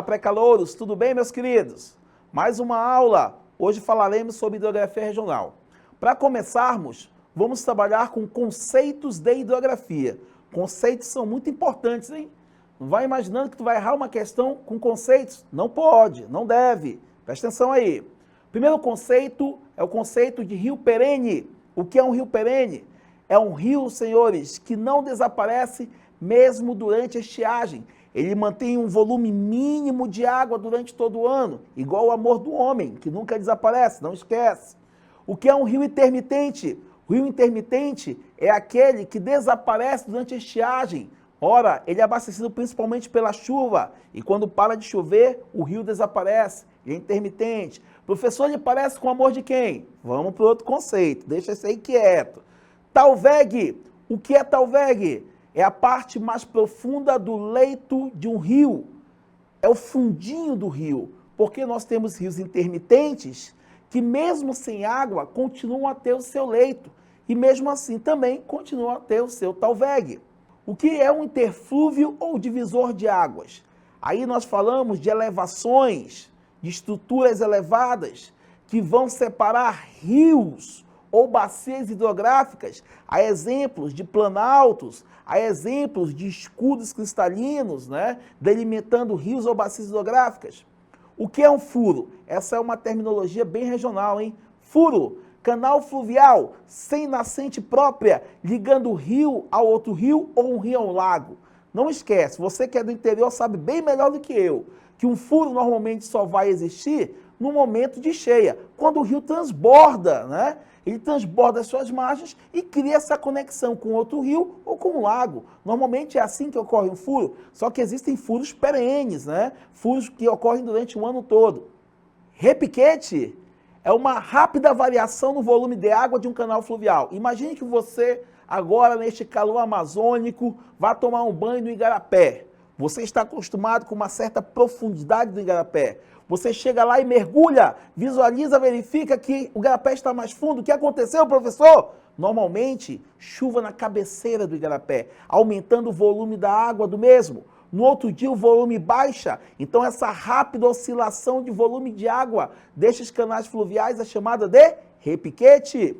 Olá, pré-calouros, tudo bem, meus queridos? Mais uma aula. Hoje falaremos sobre hidrografia regional. Para começarmos, vamos trabalhar com conceitos de hidrografia. Conceitos são muito importantes, hein? Não vai imaginando que tu vai errar uma questão com conceitos. Não pode, não deve. Presta atenção aí. O primeiro conceito é o conceito de rio perene. O que é um rio perene? É um rio, senhores, que não desaparece mesmo durante a estiagem. Ele mantém um volume mínimo de água durante todo o ano, igual o amor do homem, que nunca desaparece, não esquece. O que é um rio intermitente? O rio intermitente é aquele que desaparece durante a estiagem. Ora, ele é abastecido principalmente pela chuva, e quando para de chover, o rio desaparece. Ele é intermitente. Professor, ele parece com o amor de quem? Vamos para outro conceito, deixa esse aí quieto. Talveg. O que é talveg? É a parte mais profunda do leito de um rio. É o fundinho do rio. Porque nós temos rios intermitentes que mesmo sem água continuam a ter o seu leito. E mesmo assim também continuam a ter o seu talveg. O que é um interflúvio ou divisor de águas? Aí nós falamos de elevações, de estruturas elevadas que vão separar rios ou bacias hidrográficas, a exemplos de planaltos, a exemplos de escudos cristalinos, delimitando rios ou bacias hidrográficas. O que é um furo? Essa é uma terminologia bem regional, hein? Furo, canal fluvial, sem nascente própria, ligando o rio ao outro rio ou um rio ao lago. Não esquece, você que é do interior sabe bem melhor do que eu, que um furo normalmente só vai existir no momento de cheia, quando o rio transborda, Ele transborda as suas margens e cria essa conexão com outro rio ou com um lago. Normalmente é assim que ocorre um furo, só que existem furos perenes, Furos que ocorrem durante o ano todo. Repiquete é uma rápida variação no volume de água de um canal fluvial. Imagine que você, agora neste calor amazônico, vá tomar um banho no igarapé. Você está acostumado com uma certa profundidade do igarapé. Você chega lá e mergulha, visualiza, verifica que o igarapé está mais fundo. O que aconteceu, professor? Normalmente, chuva na cabeceira do igarapé, aumentando o volume da água do mesmo. No outro dia, o volume baixa. Então, essa rápida oscilação de volume de água destes canais fluviais é chamada de repiquete.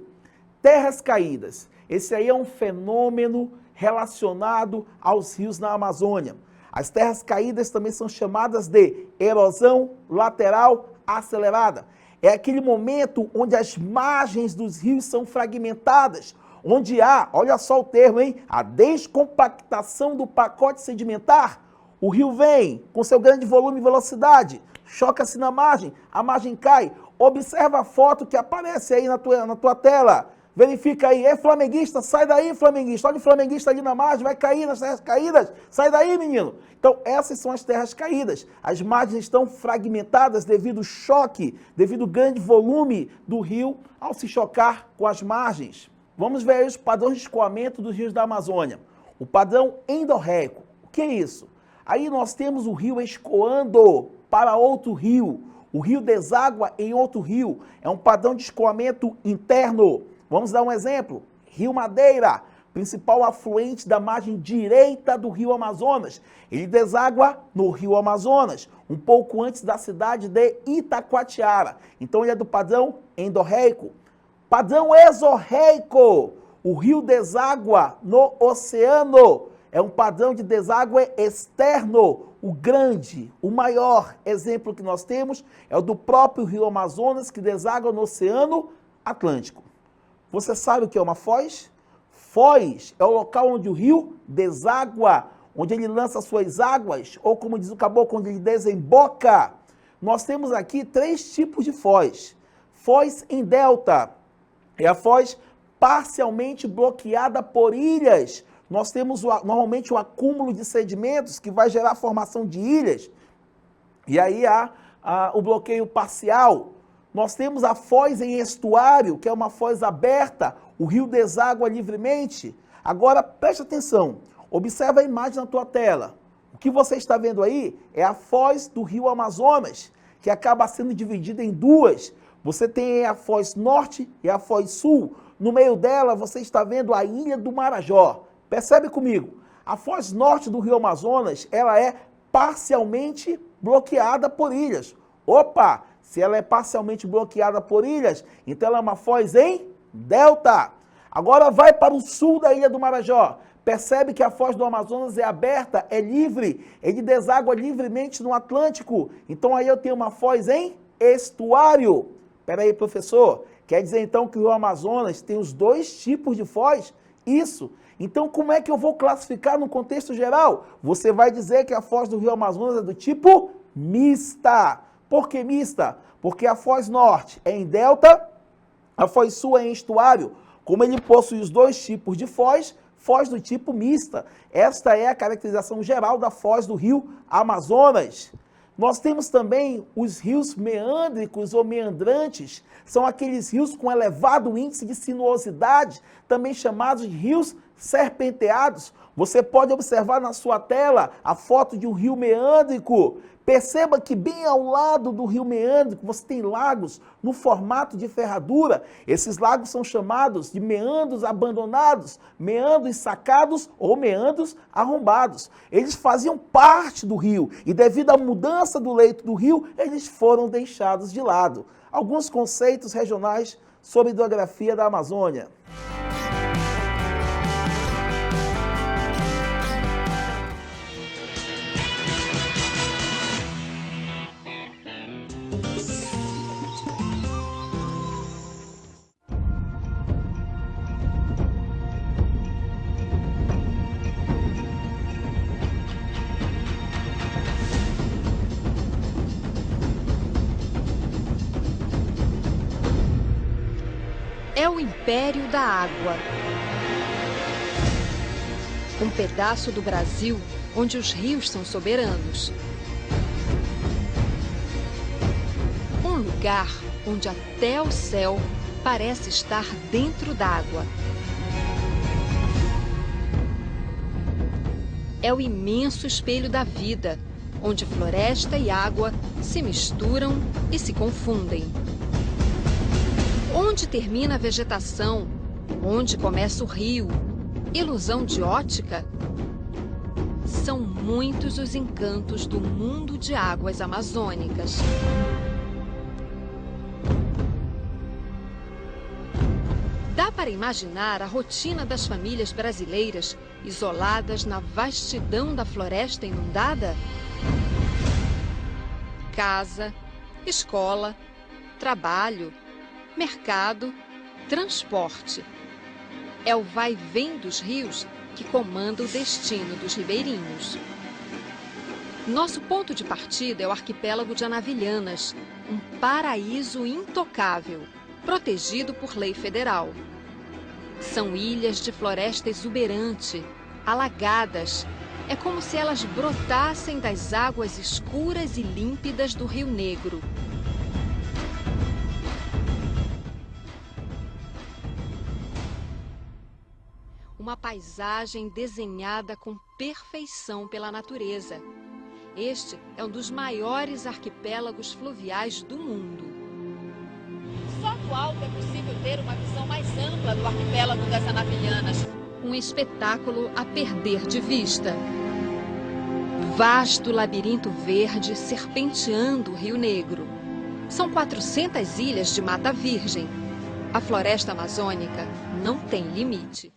Terras caídas. Esse aí é um fenômeno relacionado aos rios na Amazônia. As terras caídas também são chamadas de erosão lateral acelerada. É aquele momento onde as margens dos rios são fragmentadas, onde há, olha só o termo, hein? A descompactação do pacote sedimentar. O rio vem com seu grande volume e velocidade, choca-se na margem, a margem cai. Observa a foto que aparece aí na tua tela. Verifica aí, é flamenguista, sai daí, flamenguista. Olha o flamenguista ali na margem, vai cair nas terras caídas. Sai daí, menino. Então, essas são as terras caídas. As margens estão fragmentadas devido ao choque, devido ao grande volume do rio ao se chocar com as margens. Vamos ver aí os padrões de escoamento dos rios da Amazônia. O padrão endorreico. O que é isso? Aí nós temos o rio escoando para outro rio. O rio deságua em outro rio. É um padrão de escoamento interno. Vamos dar um exemplo. Rio Madeira, principal afluente da margem direita do rio Amazonas. Ele deságua no rio Amazonas, um pouco antes da cidade de Itacoatiara. Então ele é do padrão endorreico. Padrão exorreico. O rio deságua no oceano. É um padrão de deságue externo. O grande, o maior exemplo que nós temos é o do próprio rio Amazonas, que deságua no Oceano Atlântico. Você sabe o que é uma foz? Foz é o local onde o rio deságua, onde ele lança suas águas, ou como diz o caboclo, onde ele desemboca. Nós temos aqui 3 tipos de foz. Foz em delta é a foz parcialmente bloqueada por ilhas. Nós temos normalmente o acúmulo de sedimentos que vai gerar a formação de ilhas. E aí há o bloqueio parcial. Nós temos a foz em estuário, que é uma foz aberta, o rio deságua livremente. Agora, preste atenção, observa a imagem na tua tela. O que você está vendo aí é a foz do rio Amazonas, que acaba sendo dividida em duas. Você tem a foz norte e a foz sul. No meio dela, você está vendo a ilha do Marajó. Percebe comigo? A foz norte do rio Amazonas, ela é parcialmente bloqueada por ilhas. Opa, se ela é parcialmente bloqueada por ilhas, então ela é uma foz em delta. Agora vai para o sul da ilha do Marajó. Percebe que a foz do Amazonas é aberta, é livre, ele deságua livremente no Atlântico. Então aí eu tenho uma foz em estuário. Espera aí, professor. Quer dizer então que o Rio Amazonas tem os dois tipos de foz? Isso. Então como é que eu vou classificar no contexto geral? Você vai dizer que a foz do Rio Amazonas é do tipo mista. Por que mista? Porque a foz norte é em delta, a foz sul é em estuário. Como ele possui os dois tipos de foz do tipo mista. Esta é a caracterização geral da foz do Rio Amazonas. Nós temos também os rios meândricos ou meandrantes, são aqueles rios com elevado índice de sinuosidade, também chamados de rios serpenteados. Você pode observar na sua tela a foto de um rio meândrico. Perceba que bem ao lado do rio meândrico você tem lagos no formato de ferradura. Esses lagos são chamados de meandros abandonados, meandros sacados ou meandros arrombados. Eles faziam parte do rio e devido à mudança do leito do rio, eles foram deixados de lado. Alguns conceitos regionais sobre hidrografia da Amazônia. É o Império da Água. Um pedaço do Brasil onde os rios são soberanos. Um lugar onde até o céu parece estar dentro d'água. É o imenso espelho da vida, onde floresta e água se misturam e se confundem. Onde termina a vegetação? Onde começa o rio? Ilusão de ótica? São muitos os encantos do mundo de águas amazônicas. Dá para imaginar a rotina das famílias brasileiras isoladas na vastidão da floresta inundada? Casa, escola, trabalho, mercado, transporte. É o vai e vem dos rios que comanda o destino dos ribeirinhos. Nosso ponto de partida é o arquipélago de Anavilhanas, um paraíso intocável, protegido por lei federal. São ilhas de floresta exuberante, alagadas. É como se elas brotassem das águas escuras e límpidas do Rio Negro. Uma paisagem desenhada com perfeição pela natureza. Este é um dos maiores arquipélagos fluviais do mundo. Só do alto é possível ter uma visão mais ampla do arquipélago das Anavilhanas. Um espetáculo a perder de vista. Vasto labirinto verde serpenteando o Rio Negro. São 400 ilhas de mata virgem. A floresta amazônica não tem limite.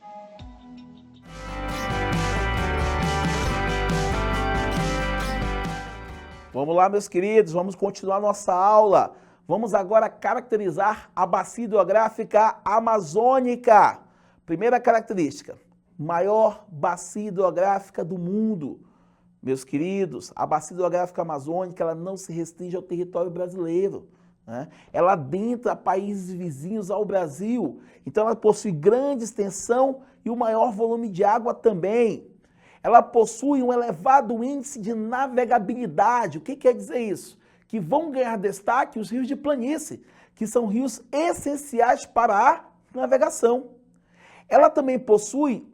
Vamos lá, meus queridos, vamos continuar nossa aula. Vamos agora caracterizar a bacia hidrográfica amazônica. Primeira característica, maior bacia hidrográfica do mundo. Meus queridos, a bacia hidrográfica amazônica ela não se restringe ao território brasileiro, né? Ela adentra países vizinhos ao Brasil. Então ela possui grande extensão e o maior volume de água também. Ela possui um elevado índice de navegabilidade. O que quer dizer isso? Que vão ganhar destaque os rios de planície, que são rios essenciais para a navegação. Ela também possui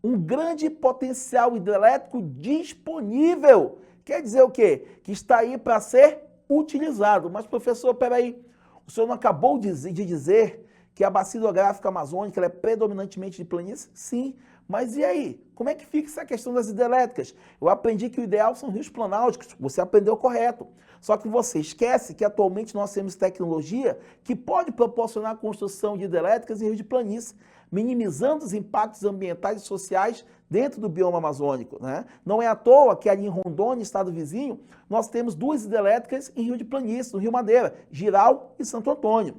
um grande potencial hidrelétrico disponível. Quer dizer o quê? Que está aí para ser utilizado. Mas, professor, peraí, o senhor não acabou de dizer que a bacia hidrográfica amazônica ela é predominantemente de planície? Sim, Mas e aí? Como é que fica essa questão das hidrelétricas? Eu aprendi que o ideal são rios planálticos, você aprendeu correto. Só que você esquece que atualmente nós temos tecnologia que pode proporcionar a construção de hidrelétricas em rios de planície, minimizando os impactos ambientais e sociais dentro do bioma amazônico, né? Não é à toa que ali em Rondônia, estado vizinho, nós temos 2 hidrelétricas em rio de planície, no Rio Madeira, Jirau e Santo Antônio.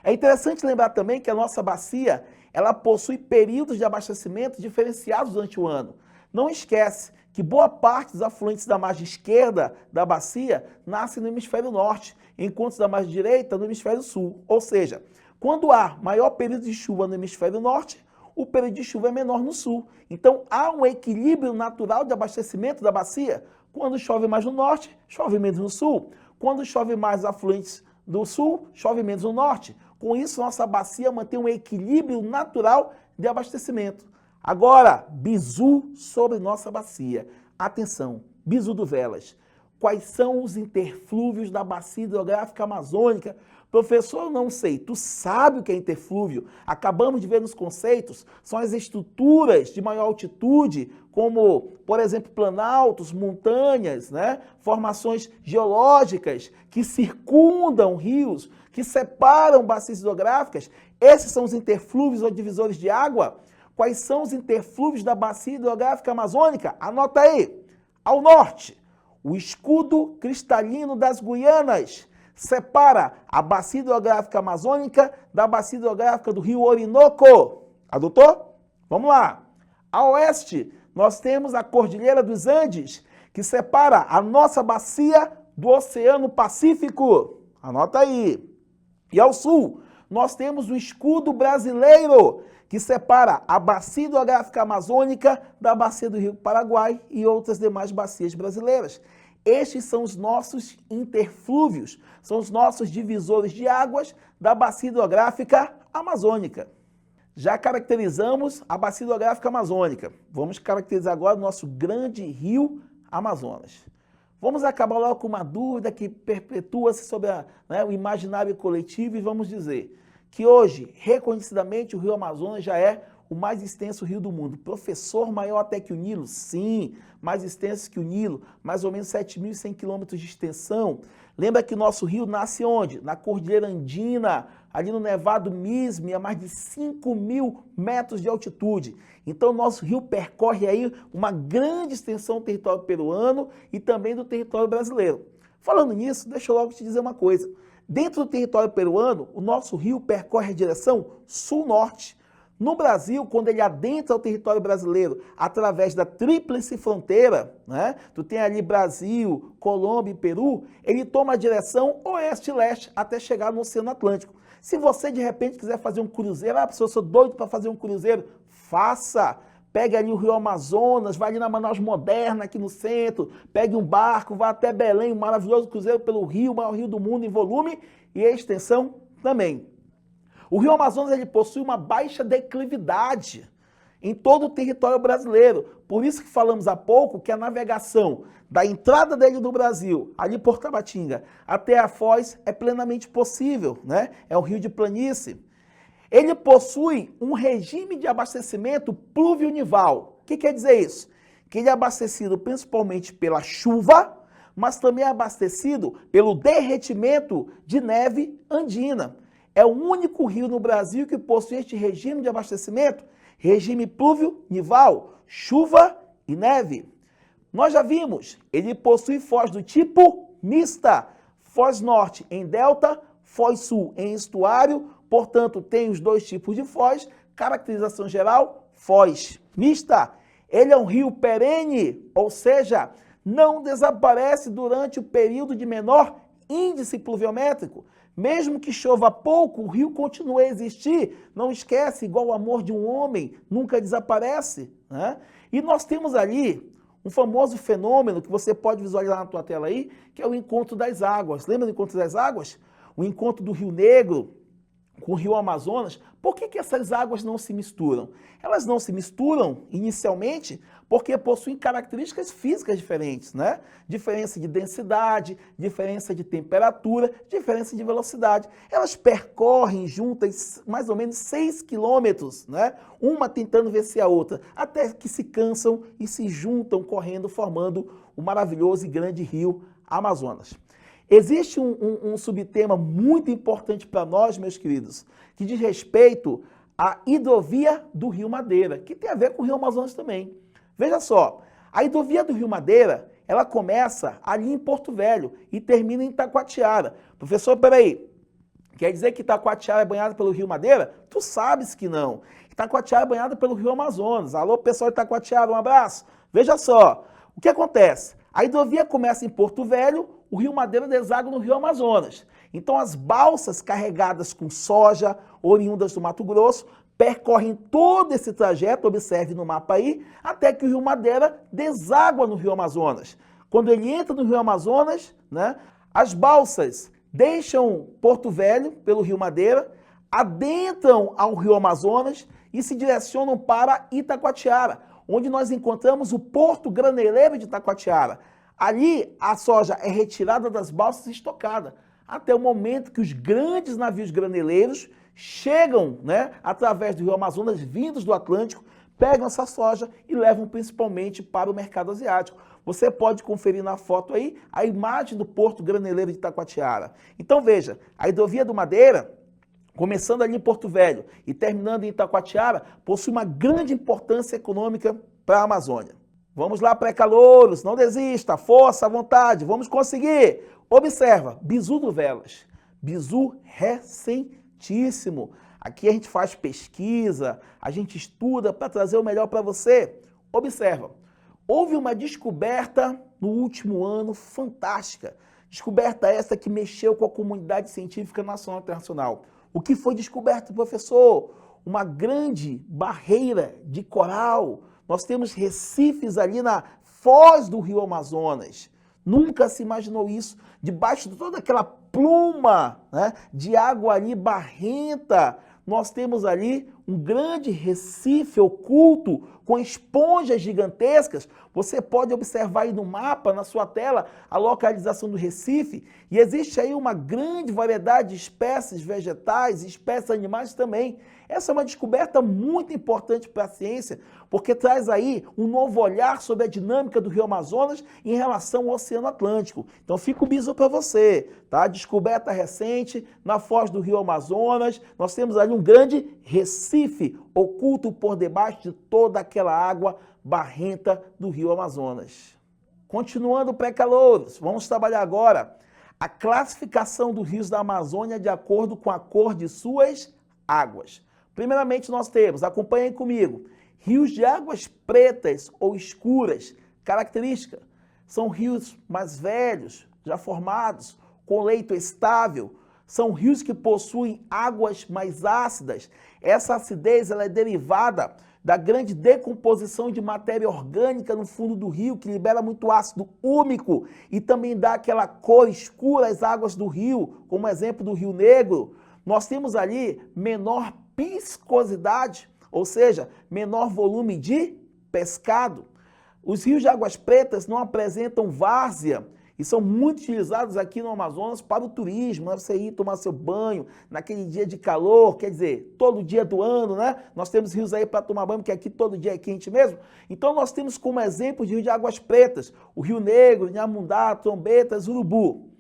É interessante lembrar também que a nossa bacia, ela possui períodos de abastecimento diferenciados durante o ano. Não esquece que boa parte dos afluentes da margem esquerda da bacia nascem no hemisfério norte, enquanto os da margem direita no hemisfério sul. Ou seja, quando há maior período de chuva no hemisfério norte, o período de chuva é menor no sul. Então há um equilíbrio natural de abastecimento da bacia. Quando chove mais no norte, chove menos no sul. Quando chove mais afluentes do sul, chove menos no norte. Com isso, nossa bacia mantém um equilíbrio natural de abastecimento. Agora, bizu sobre nossa bacia. Atenção, bizu do Velas. Quais são os interflúvios da bacia hidrográfica amazônica? Professor, eu não sei. Tu sabe o que é interflúvio? Acabamos de ver nos conceitos. São as estruturas de maior altitude, como, por exemplo, planaltos, montanhas, né? Formações geológicas que circundam rios, que separam bacias hidrográficas. Esses são os interflúvios ou divisores de água. Quais são os interflúvios da bacia hidrográfica amazônica? Anota aí. Ao norte, o escudo cristalino das Guianas separa a bacia hidrográfica amazônica da bacia hidrográfica do rio Orinoco. Adotou? Vamos lá. A oeste, nós temos a Cordilheira dos Andes, que separa a nossa bacia do Oceano Pacífico. Anota aí. E ao sul, nós temos o escudo brasileiro, que separa a bacia hidrográfica amazônica da bacia do Rio Paraguai e outras demais bacias brasileiras. Estes são os nossos interflúvios, são os nossos divisores de águas da bacia hidrográfica amazônica. Já caracterizamos a bacia hidrográfica amazônica. Vamos caracterizar agora o nosso grande rio Amazonas. Vamos acabar logo com uma dúvida que perpetua-se sobre o imaginário coletivo e vamos dizer que hoje, reconhecidamente, o rio Amazonas já é o mais extenso rio do mundo. Professor, maior até que o Nilo? Sim, mais extenso que o Nilo, mais ou menos 7.100 quilômetros de extensão. Lembra que o nosso rio nasce onde? Na Cordilheira Andina, ali no Nevado Misme, a mais de 5.000 metros de altitude. Então, nosso rio percorre aí uma grande extensão do território peruano e também do território brasileiro. Falando nisso, deixa eu logo te dizer uma coisa. Dentro do território peruano, o nosso rio percorre a direção sul-norte. No Brasil, quando ele adentra o território brasileiro através da tríplice fronteira, né? Tu tem ali Brasil, Colômbia e Peru, ele toma a direção oeste e leste até chegar no Oceano Atlântico. Se você de repente quiser fazer um cruzeiro, eu sou doido para fazer um cruzeiro, faça. Pegue ali o Rio Amazonas, vai ali na Manaus Moderna, aqui no centro, pegue um barco, vá até Belém, um maravilhoso cruzeiro pelo rio, o maior rio do mundo em volume e extensão também. O Rio Amazonas ele possui uma baixa declividade em todo o território brasileiro. Por isso que falamos há pouco que a navegação da entrada dele no Brasil, ali por Tabatinga, até a Foz é plenamente possível, né? É um rio de planície. Ele possui um regime de abastecimento pluvio-nival. O que quer dizer isso? Que ele é abastecido principalmente pela chuva, mas também é abastecido pelo derretimento de neve andina. É o único rio no Brasil que possui este regime de abastecimento, regime pluvio-nival, chuva e neve. Nós já vimos, ele possui foz do tipo mista, foz norte em delta, foz sul em estuário, portanto tem os dois tipos de foz, caracterização geral, foz mista. Ele é um rio perene, ou seja, não desaparece durante o período de menor índice pluviométrico. Mesmo que chova pouco, o rio continua a existir. Não esquece, igual o amor de um homem, nunca desaparece, né? E nós temos ali um famoso fenômeno que você pode visualizar na tua tela aí, que é o encontro das águas. Lembra do encontro das águas? O encontro do Rio Negro com o rio Amazonas, por que essas águas não se misturam? Elas não se misturam, inicialmente, porque possuem características físicas diferentes, né? Diferença de densidade, diferença de temperatura, diferença de velocidade. Elas percorrem juntas mais ou menos 6 quilômetros, né? Uma tentando vencer a outra, até que se cansam e se juntam correndo, formando o maravilhoso e grande rio Amazonas. Existe um subtema muito importante para nós, meus queridos, que diz respeito à hidrovia do Rio Madeira, que tem a ver com o Rio Amazonas também. Veja só, a hidrovia do Rio Madeira, ela começa ali em Porto Velho e termina em Itacoatiara. Professor, peraí, quer dizer que Itacoatiara é banhada pelo Rio Madeira? Tu sabes que não. Itacoatiara é banhada pelo Rio Amazonas. Alô, pessoal de Itacoatiara, um abraço. Veja só, o que acontece? A hidrovia começa em Porto Velho, o Rio Madeira deságua no Rio Amazonas. Então as balsas carregadas com soja, oriundas do Mato Grosso, percorrem todo esse trajeto, observe no mapa aí, até que o Rio Madeira deságua no Rio Amazonas. Quando ele entra no Rio Amazonas, né, as balsas deixam Porto Velho, pelo Rio Madeira, adentram ao Rio Amazonas e se direcionam para Itacoatiara, onde nós encontramos o Porto Graneleiro de Itacoatiara. Ali, a soja é retirada das balsas e estocada, até o momento que os grandes navios graneleiros chegam, né, através do Rio Amazonas, vindos do Atlântico, pegam essa soja e levam principalmente para o mercado asiático. Você pode conferir na foto aí a imagem do Porto Graneleiro de Itacoatiara. Então veja, a hidrovia do Madeira, começando ali em Porto Velho e terminando em Itacoatiara, possui uma grande importância econômica para a Amazônia. Vamos lá, pré-calouros, não desista, força, vontade, vamos conseguir. Observa, bizu do Velas, bizu recentíssimo. Aqui a gente faz pesquisa, a gente estuda para trazer o melhor para você. Observa, houve uma descoberta no último ano fantástica. Descoberta essa que mexeu com a comunidade científica nacional e internacional. O que foi descoberto, professor? Uma grande barreira de coral. Nós temos recifes ali na foz do Rio Amazonas. Nunca se imaginou isso. Debaixo de toda aquela pluma, né, de água ali barrenta, nós temos ali um grande recife oculto com esponjas gigantescas. Você pode observar aí no mapa, na sua tela, a localização do recife. E existe aí uma grande variedade de espécies vegetais e espécies animais também. Essa é uma descoberta muito importante para a ciência, porque traz aí um novo olhar sobre a dinâmica do Rio Amazonas em relação ao Oceano Atlântico. Então fica o bizu para você, tá? Descoberta recente na foz do Rio Amazonas. Nós temos ali um grande recife oculto por debaixo de toda aquela água barrenta do Rio Amazonas. Continuando pré-calouros, vamos trabalhar agora a classificação dos rios da Amazônia de acordo com a cor de suas águas. Primeiramente nós temos, acompanhem comigo, rios de águas pretas ou escuras. Característica, são rios mais velhos, já formados, com leito estável. São rios que possuem águas mais ácidas. Essa acidez ela é derivada da grande decomposição de matéria orgânica no fundo do rio, que libera muito ácido úmico e também dá aquela cor escura às águas do rio, como exemplo do Rio Negro. Nós temos ali menor viscosidade, ou seja, menor volume de pescado. Os rios de águas pretas não apresentam várzea e são muito utilizados aqui no Amazonas para o turismo, né? Você ir tomar seu banho naquele dia de calor, quer dizer, todo dia do ano, né? Nós temos rios aí para tomar banho, porque aqui todo dia é quente mesmo. Então nós temos como exemplo de rio de águas pretas, o Rio Negro, Inhamundá, Trombetas, Urubu.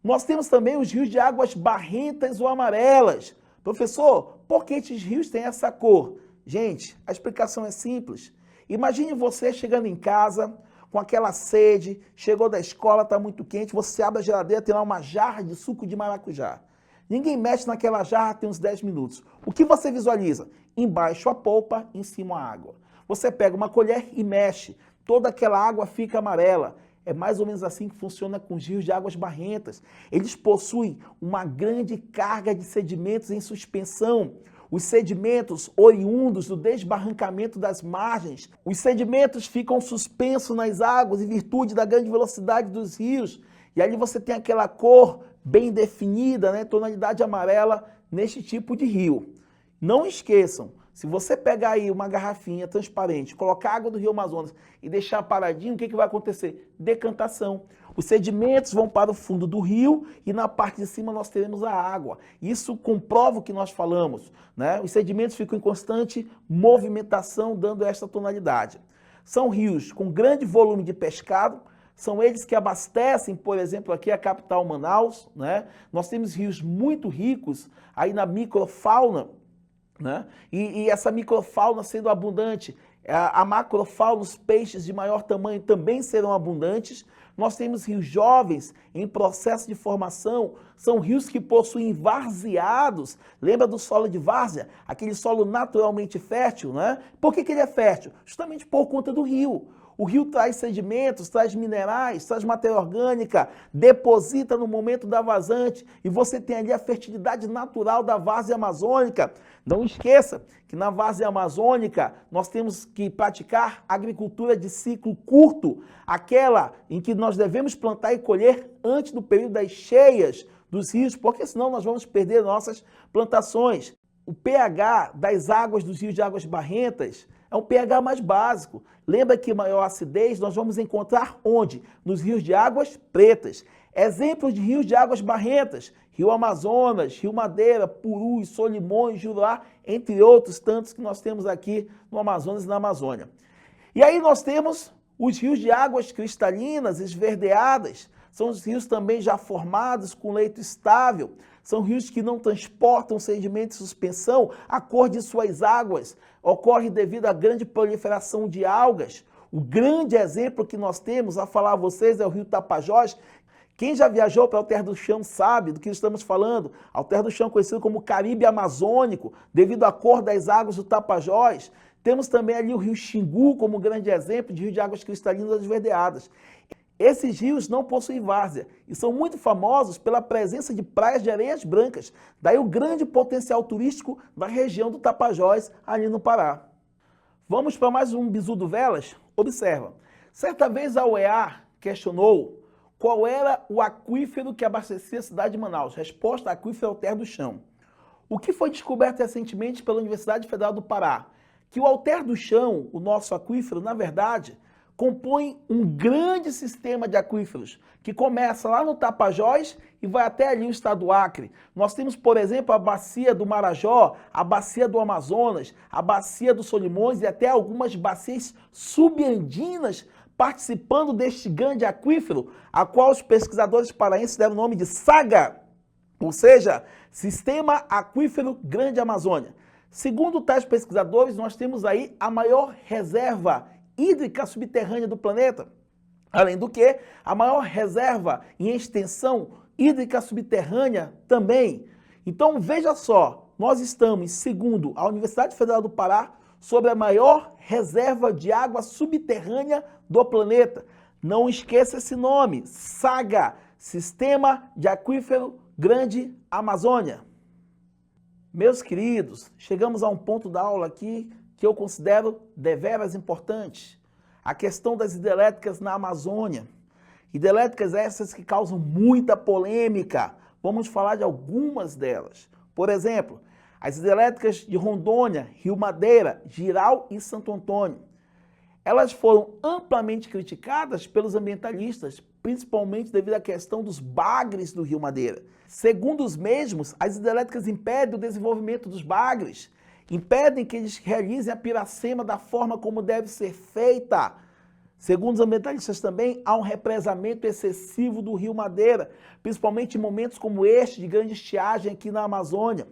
Nós temos também os rios de águas barrentas ou amarelas. Professor, por que esses rios têm essa cor? Gente, a explicação é simples. Imagine você chegando em casa com aquela sede, chegou da escola, está muito quente, você abre a geladeira, tem lá uma jarra de suco de maracujá. Ninguém mexe naquela jarra, tem uns 10 minutos. O que você visualiza? Embaixo a polpa, em cima a água. Você pega uma colher e mexe, toda aquela água fica amarela. É mais ou menos assim que funciona com os rios de águas barrentas. Eles possuem uma grande carga de sedimentos em suspensão. Os sedimentos oriundos do desbarrancamento das margens. Os sedimentos ficam suspensos nas águas em virtude da grande velocidade dos rios. E ali você tem aquela cor bem definida, né? Tonalidade amarela neste tipo de rio. Não esqueçam, se você pegar aí uma garrafinha transparente, colocar água do Rio Amazonas e deixar paradinho, o que vai acontecer? Decantação. Os sedimentos vão para o fundo do rio e na parte de cima nós teremos a água. Isso comprova o que nós falamos, né? Os sedimentos ficam em constante movimentação, dando esta tonalidade. São rios com grande volume de pescado, são eles que abastecem, por exemplo, aqui a capital Manaus, né? Nós temos rios muito ricos aí na microfauna, né? E essa microfauna sendo abundante, a macrofauna, os peixes de maior tamanho também serão abundantes. Nós temos rios jovens em processo de formação, são rios que possuem varzeados. Lembra do solo de várzea? Aquele solo naturalmente fértil, né? Por que ele é fértil? Justamente por conta do rio. O rio traz sedimentos, traz minerais, traz matéria orgânica, deposita no momento da vazante e você tem ali a fertilidade natural da várzea amazônica. Não esqueça que na várzea amazônica nós temos que praticar agricultura de ciclo curto, aquela em que nós devemos plantar e colher antes do período das cheias dos rios, porque senão nós vamos perder nossas plantações. O pH das águas dos rios de águas barrentas é um pH mais básico. Lembra que maior acidez nós vamos encontrar onde? Nos rios de águas pretas. Exemplos de rios de águas barrentas: Rio Amazonas, Rio Madeira, Purus, Solimões, Juruá, entre outros tantos que nós temos aqui no Amazonas e na Amazônia. E aí nós temos os rios de águas cristalinas, esverdeadas. São os rios também já formados com leito estável. São rios que não transportam sedimento em suspensão. A cor de suas águas ocorre devido à grande proliferação de algas. O grande exemplo que nós temos a falar a vocês é o rio Tapajós. Quem já viajou para Alter do Chão sabe do que estamos falando. Alter do Chão é conhecido como Caribe Amazônico, devido à cor das águas do Tapajós. Temos também ali o rio Xingu como grande exemplo de rio de águas cristalinas esverdeadas. Esses rios não possuem várzea e são muito famosos pela presença de praias de areias brancas. Daí o grande potencial turístico da região do Tapajós, ali no Pará. Vamos para mais um bizu do Velas? Observa. Certa vez a UEA questionou qual era o aquífero que abastecia a cidade de Manaus. Resposta: aquífero Alter do Chão. O que foi descoberto recentemente pela Universidade Federal do Pará? Que o Alter do Chão, o nosso aquífero, na verdade, compõe um grande sistema de aquíferos, que começa lá no Tapajós e vai até ali o estado do Acre. Nós temos, por exemplo, a bacia do Marajó, a bacia do Amazonas, a bacia do Solimões e até algumas bacias subandinas participando deste grande aquífero, a qual os pesquisadores paraenses deram o nome de SAGA, ou seja, Sistema Aquífero Grande Amazônia. Segundo tais pesquisadores, nós temos aí a maior reserva hídrica subterrânea do planeta. Além do que, a maior reserva em extensão hídrica subterrânea também. Então, veja só, nós estamos, segundo a Universidade Federal do Pará, sobre a maior reserva de água subterrânea do planeta. Não esqueça esse nome, SAGA, Sistema de Aquífero Grande Amazônia. Meus queridos, chegamos a um ponto da aula aqui que eu considero deveras importante. A questão das hidrelétricas na Amazônia. Hidrelétricas essas que causam muita polêmica. Vamos falar de algumas delas. Por exemplo, as hidrelétricas de Rondônia, Rio Madeira, Jirau e Santo Antônio. Elas foram amplamente criticadas pelos ambientalistas, principalmente devido à questão dos bagres do Rio Madeira. Segundo os mesmos, as hidrelétricas impedem o desenvolvimento dos bagres, impedem que eles realizem a piracema da forma como deve ser feita. Segundo os ambientalistas também, há um represamento excessivo do Rio Madeira, principalmente em momentos como este de grande estiagem aqui na Amazônia.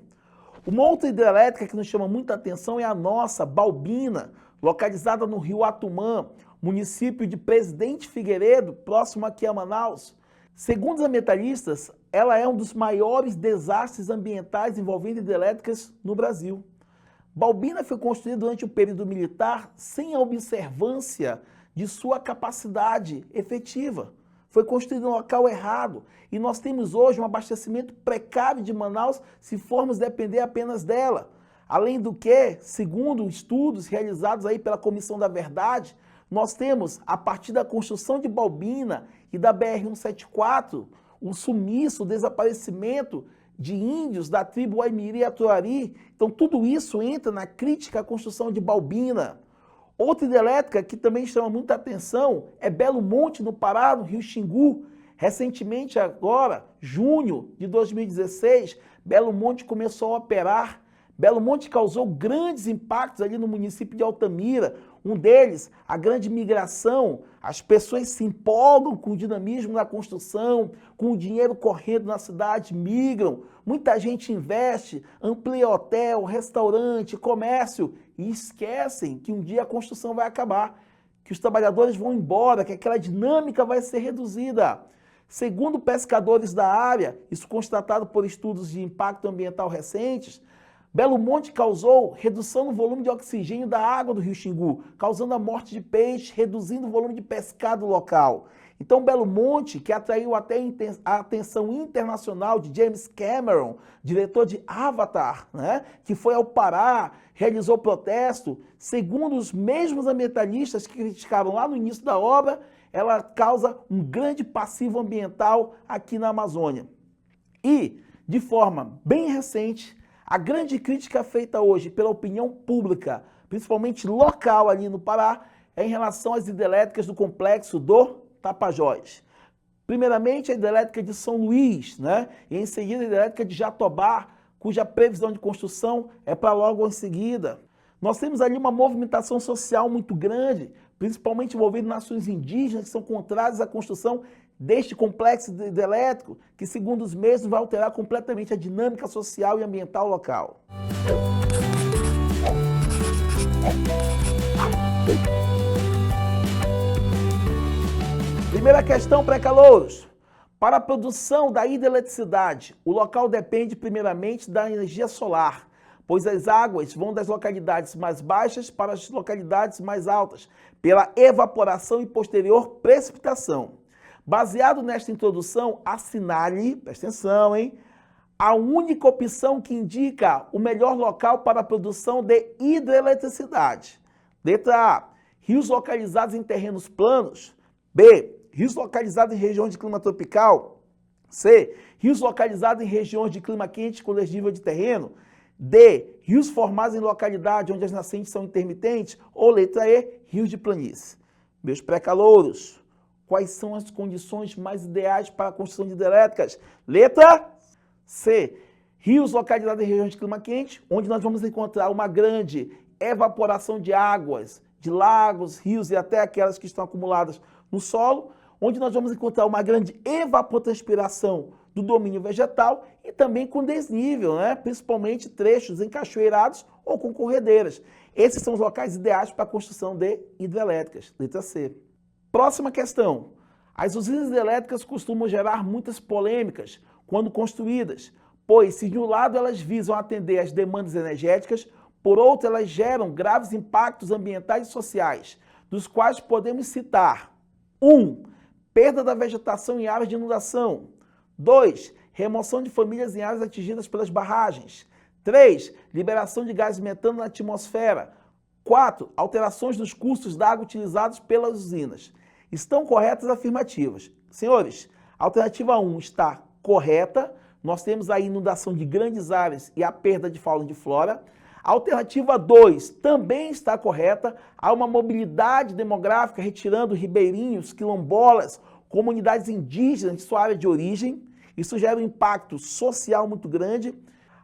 Uma outra hidrelétrica que nos chama muita atenção é a nossa, Balbina, localizada no rio Atumã, município de Presidente Figueiredo, próximo aqui a Manaus. Segundo os ambientalistas, ela é um dos maiores desastres ambientais envolvendo hidrelétricas no Brasil. Balbina foi construída durante o período militar sem a observância de sua capacidade efetiva. Foi construída no local errado e nós temos hoje um abastecimento precário de Manaus se formos depender apenas dela. Além do que, segundo estudos realizados aí pela Comissão da Verdade, nós temos, a partir da construção de Balbina e da BR-174, o sumiço, o desaparecimento de índios da tribo Aimiri-Atuari. Então tudo isso entra na crítica à construção de Balbina. Outra hidrelétrica que também chama muita atenção é Belo Monte, no Pará, no Rio Xingu. Recentemente, agora, junho de 2016, Belo Monte começou a operar. Belo Monte causou grandes impactos ali no município de Altamira. Um deles, a grande migração. As pessoas se empolgam com o dinamismo na construção, com o dinheiro correndo na cidade, migram. Muita gente investe, amplia hotel, restaurante, comércio e esquecem que um dia a construção vai acabar, que os trabalhadores vão embora, que aquela dinâmica vai ser reduzida. Segundo pescadores da área, isso constatado por estudos de impacto ambiental recentes, Belo Monte causou redução no volume de oxigênio da água do Rio Xingu, causando a morte de peixes, reduzindo o volume de pescado local. Então, Belo Monte, que atraiu até a atenção internacional de James Cameron, diretor de Avatar, né, que foi ao Pará, realizou protesto, segundo os mesmos ambientalistas que criticaram lá no início da obra, ela causa um grande passivo ambiental aqui na Amazônia. E, de forma bem recente, a grande crítica feita hoje pela opinião pública, principalmente local ali no Pará, é em relação às hidrelétricas do complexo do Tapajós. Primeiramente, a hidrelétrica de São Luís, né? E em seguida a hidrelétrica de Jatobá, cuja previsão de construção é para logo em seguida. Nós temos ali uma movimentação social muito grande, principalmente envolvendo nações indígenas que são contrárias à construção deste complexo hidrelétrico, que, segundo os mesmos, vai alterar completamente a dinâmica social e ambiental local. Primeira questão, pré-calouros. Para a produção da hidroeletricidade, o local depende primeiramente da energia solar, pois as águas vão das localidades mais baixas para as localidades mais altas, pela evaporação e posterior precipitação. Baseado nesta introdução, assinale, presta atenção, hein? A única opção que indica o melhor local para a produção de hidroeletricidade. Letra A, rios localizados em terrenos planos. B, rios localizados em regiões de clima tropical. C, rios localizados em regiões de clima quente com desnível de terreno. D, rios formados em localidade onde as nascentes são intermitentes. Ou letra E, rios de planície. Meus pré-calouros, quais são as condições mais ideais para a construção de hidrelétricas? Letra C, rios localizados em regiões de clima quente, onde nós vamos encontrar uma grande evaporação de águas, de lagos, rios e até aquelas que estão acumuladas no solo, onde nós vamos encontrar uma grande evapotranspiração do domínio vegetal e também com desnível, né? Principalmente trechos encachoeirados ou com corredeiras. Esses são os locais ideais para a construção de hidrelétricas. Letra C. Próxima questão. As usinas hidrelétricas costumam gerar muitas polêmicas quando construídas, pois se de um lado elas visam atender às demandas energéticas, por outro elas geram graves impactos ambientais e sociais, dos quais podemos citar 1. Perda da vegetação em áreas de inundação. 2. Remoção de famílias em áreas atingidas pelas barragens. 3. Liberação de gás metano na atmosfera. 4. Alterações nos cursos d'água utilizados pelas usinas. Estão corretas as afirmativas? Senhores, a alternativa 1 está correta. Nós temos a inundação de grandes áreas e a perda de fauna e de flora. A alternativa 2 também está correta. Há uma mobilidade demográfica retirando ribeirinhos, quilombolas, comunidades indígenas de sua área de origem. Isso gera um impacto social muito grande.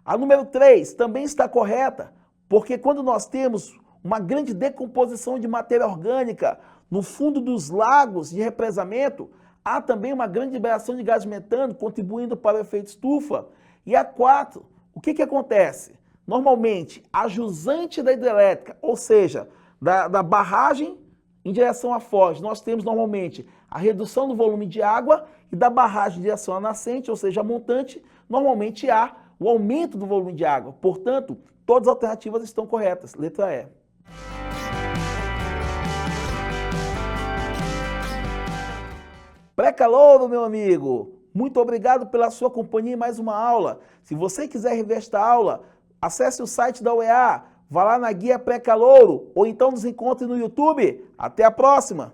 A número 3 também está correta, porque quando nós temos uma grande decomposição de matéria orgânica no fundo dos lagos de represamento, há também uma grande liberação de gás metano, contribuindo para o efeito estufa. E a 4, o que acontece? Normalmente, a jusante da hidrelétrica, ou seja, da barragem em direção à foz, nós temos normalmente a redução do volume de água e da barragem em direção à nascente, ou seja, a montante, normalmente há o aumento do volume de água. Portanto, todas as alternativas estão corretas. Letra E. Pré-calouro, meu amigo, muito obrigado pela sua companhia em mais uma aula. Se você quiser rever esta aula, acesse o site da UEA, vá lá na guia Pré-calouro ou então nos encontre no YouTube. Até a próxima!